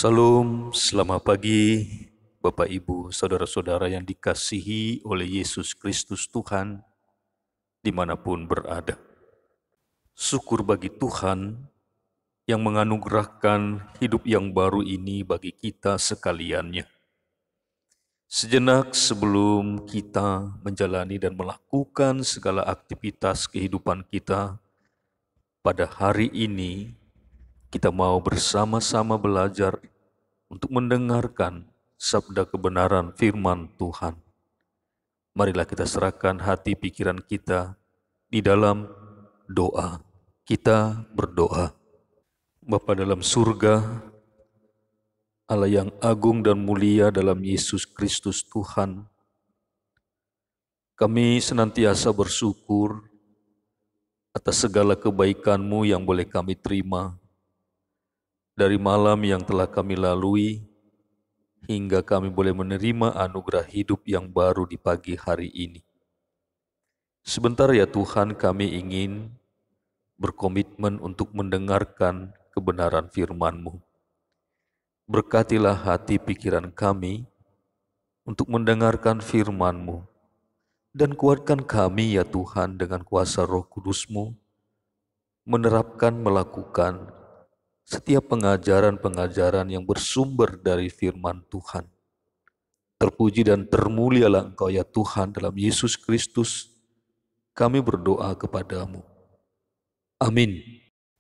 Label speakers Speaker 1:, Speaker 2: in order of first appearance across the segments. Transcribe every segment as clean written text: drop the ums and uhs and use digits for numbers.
Speaker 1: Salam, selamat pagi Bapak Ibu, Saudara-saudara yang dikasihi oleh Yesus Kristus Tuhan dimanapun berada. Syukur bagi Tuhan yang menganugerahkan hidup yang baru ini bagi kita sekaliannya. Sejenak sebelum kita menjalani dan melakukan segala aktivitas kehidupan kita, pada hari ini kita mau bersama-sama belajar untuk mendengarkan sabda kebenaran firman Tuhan. Marilah kita serahkan hati pikiran kita di dalam doa. Kita berdoa. Bapa dalam surga, Allah yang agung dan mulia dalam Yesus Kristus Tuhan, kami senantiasa bersyukur atas segala kebaikan-Mu yang boleh kami terima dari malam yang telah kami lalui, hingga kami boleh menerima anugerah hidup yang baru di pagi hari ini. Sebentar ya Tuhan, kami ingin berkomitmen untuk mendengarkan kebenaran firman-Mu. Berkatilah hati pikiran kami untuk mendengarkan firman-Mu, dan kuatkan kami ya Tuhan dengan kuasa Roh Kudus-Mu, menerapkan, melakukan setiap pengajaran-pengajaran yang bersumber dari firman Tuhan. Terpuji dan termulialah Engkau ya Tuhan, dalam Yesus Kristus kami berdoa kepadamu. Amin.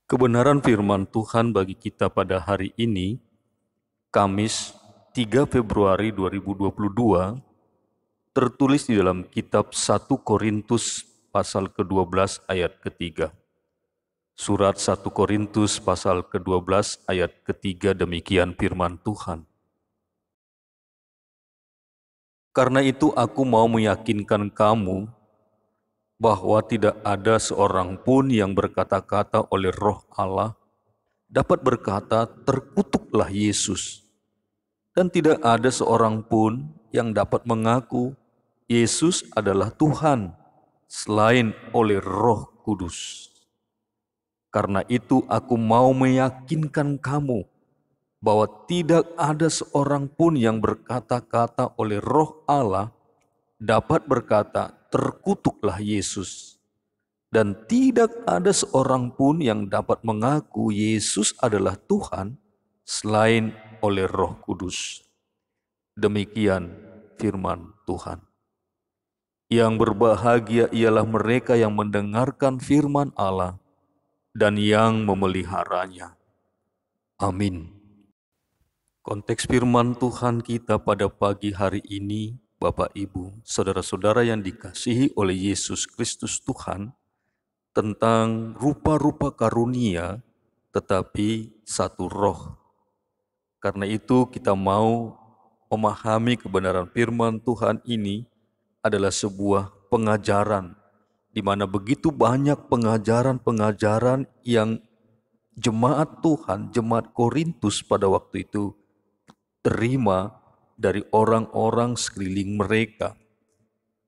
Speaker 1: Kebenaran firman Tuhan bagi kita pada hari ini, Kamis 3 Februari 2022, tertulis di dalam kitab 1 Korintus pasal ke-12 ayat ke-3. Surat 1 Korintus pasal ke-12 ayat ke-3, demikian firman Tuhan. Karena itu aku mau meyakinkan kamu bahwa tidak ada seorang pun yang berkata-kata oleh Roh Allah dapat berkata, terkutuklah Yesus. Dan tidak ada seorang pun yang dapat mengaku Yesus adalah Tuhan selain oleh Roh Kudus. Karena itu aku mau meyakinkan kamu bahwa tidak ada seorang pun yang berkata-kata oleh Roh Allah dapat berkata, terkutuklah Yesus. Dan tidak ada seorang pun yang dapat mengaku Yesus adalah Tuhan selain oleh Roh Kudus. Demikian firman Tuhan. Yang berbahagia ialah mereka yang mendengarkan firman Allah dan yang memeliharanya. Amin. Konteks firman Tuhan kita pada pagi hari ini, Bapak Ibu, Saudara-saudara yang dikasihi oleh Yesus Kristus Tuhan, tentang rupa-rupa karunia tetapi satu roh. Karena itu kita mau memahami kebenaran firman Tuhan ini adalah sebuah pengajaran, di mana begitu banyak pengajaran-pengajaran yang jemaat Tuhan, jemaat Korintus pada waktu itu terima dari orang-orang sekeliling mereka.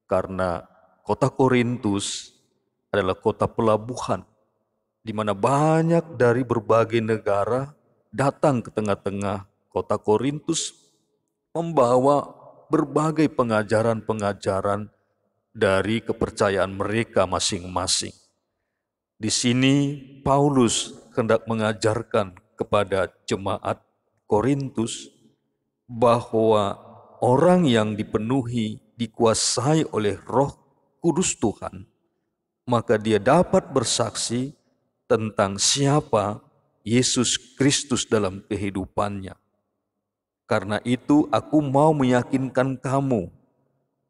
Speaker 1: Karena kota Korintus adalah kota pelabuhan, di mana banyak dari berbagai negara datang ke tengah-tengah kota Korintus membawa berbagai pengajaran-pengajaran dari kepercayaan mereka masing-masing. Di sini Paulus hendak mengajarkan kepada jemaat Korintus bahwa orang yang dipenuhi, dikuasai oleh Roh Kudus Tuhan, maka dia dapat bersaksi tentang siapa Yesus Kristus dalam kehidupannya. Karena itu aku mau meyakinkan kamu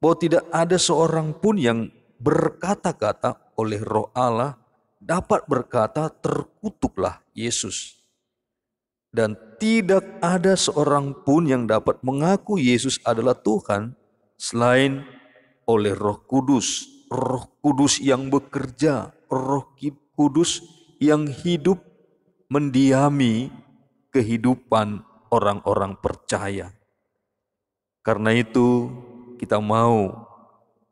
Speaker 1: bahwa tidak ada seorang pun yang berkata-kata oleh Roh Allah dapat berkata, terkutuklah Yesus. Dan tidak ada seorang pun yang dapat mengaku Yesus adalah Tuhan selain oleh Roh Kudus. Roh Kudus yang bekerja, Roh Kudus yang hidup mendiami kehidupan orang-orang percaya. Karena itu kita mau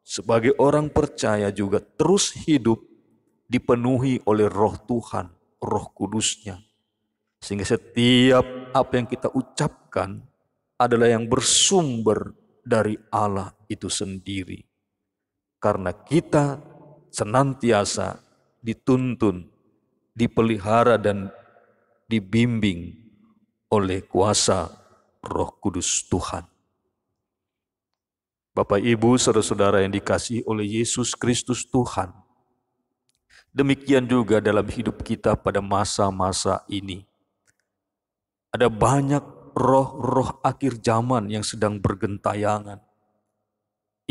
Speaker 1: sebagai orang percaya juga terus hidup dipenuhi oleh Roh Tuhan, Roh Kudus-Nya. Sehingga setiap apa yang kita ucapkan adalah yang bersumber dari Allah itu sendiri. Karena kita senantiasa dituntun, dipelihara dan dibimbing oleh kuasa Roh Kudus Tuhan. Bapak, Ibu, saudara-saudara yang dikasihi oleh Yesus Kristus Tuhan, demikian juga dalam hidup kita pada masa-masa ini. Ada banyak roh-roh akhir zaman yang sedang bergentayangan,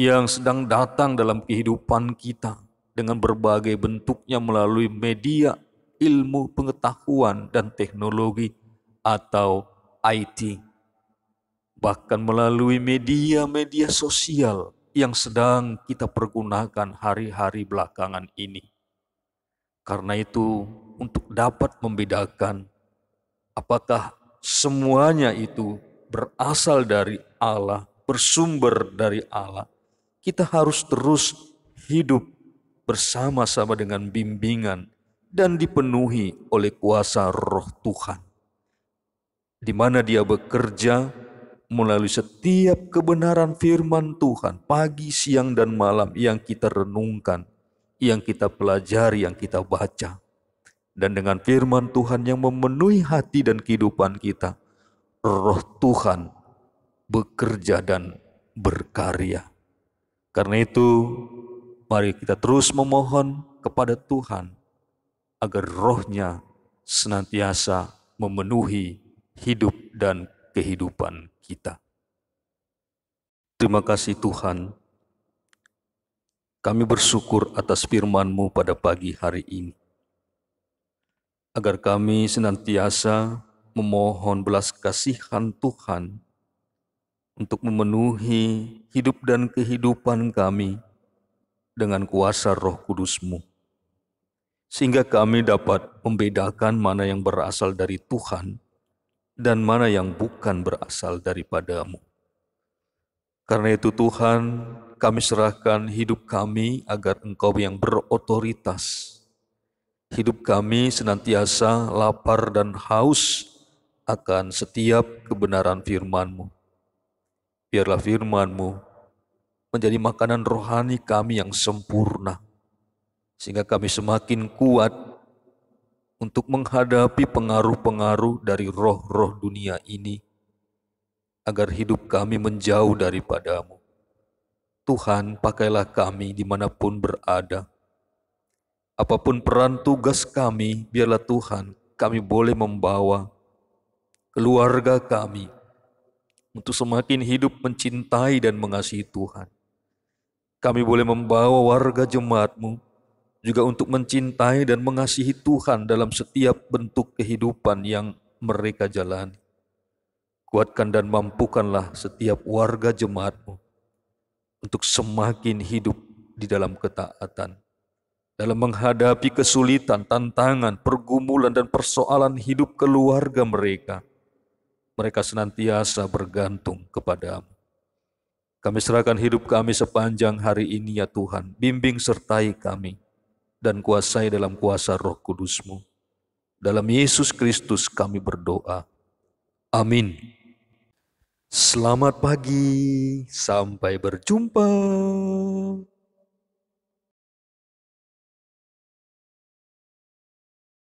Speaker 1: yang sedang datang dalam kehidupan kita dengan berbagai bentuknya melalui media, ilmu, pengetahuan, dan teknologi atau IT. Bahkan melalui media-media sosial yang sedang kita pergunakan hari-hari belakangan ini. Karena itu, untuk dapat membedakan apakah semuanya itu berasal dari Allah, bersumber dari Allah, kita harus terus hidup bersama-sama dengan bimbingan dan dipenuhi oleh kuasa Roh Tuhan, di mana Dia bekerja melalui setiap kebenaran firman Tuhan, pagi, siang, dan malam yang kita renungkan, yang kita pelajari, yang kita baca. Dan dengan firman Tuhan yang memenuhi hati dan kehidupan kita, Roh Tuhan bekerja dan berkarya. Karena itu, mari kita terus memohon kepada Tuhan agar Roh-Nya senantiasa memenuhi hidup dan kehidupan kita. Terima kasih Tuhan, kami bersyukur atas firman-Mu pada pagi hari ini. Agar kami senantiasa memohon belas kasihan Tuhan untuk memenuhi hidup dan kehidupan kami dengan kuasa Roh Kudus-Mu. Sehingga kami dapat membedakan mana yang berasal dari Tuhan dan mana yang bukan berasal daripada-Mu. Karena itu Tuhan, kami serahkan hidup kami agar Engkau yang berotoritas. Hidup kami senantiasa lapar dan haus akan setiap kebenaran firman-Mu. Biarlah firman-Mu menjadi makanan rohani kami yang sempurna, sehingga kami semakin kuat untuk menghadapi pengaruh-pengaruh dari roh-roh dunia ini, agar hidup kami menjauh daripada-Mu. Tuhan, pakailah kami dimanapun berada. Apapun peran tugas kami, biarlah Tuhan, kami boleh membawa keluarga kami untuk semakin hidup mencintai dan mengasihi Tuhan. Kami boleh membawa warga jemaat-Mu juga untuk mencintai dan mengasihi Tuhan dalam setiap bentuk kehidupan yang mereka jalani. Kuatkan dan mampukanlah setiap warga jemaat-Mu untuk semakin hidup di dalam ketaatan, dalam menghadapi kesulitan, tantangan, pergumulan, dan persoalan hidup keluarga mereka. Mereka senantiasa bergantung kepada-Mu. Kami serahkan hidup kami sepanjang hari ini ya Tuhan. Bimbing sertai kami dan kuasai dalam kuasa Roh Kudus-Mu. Dalam Yesus Kristus kami berdoa. Amin. Selamat pagi, sampai berjumpa.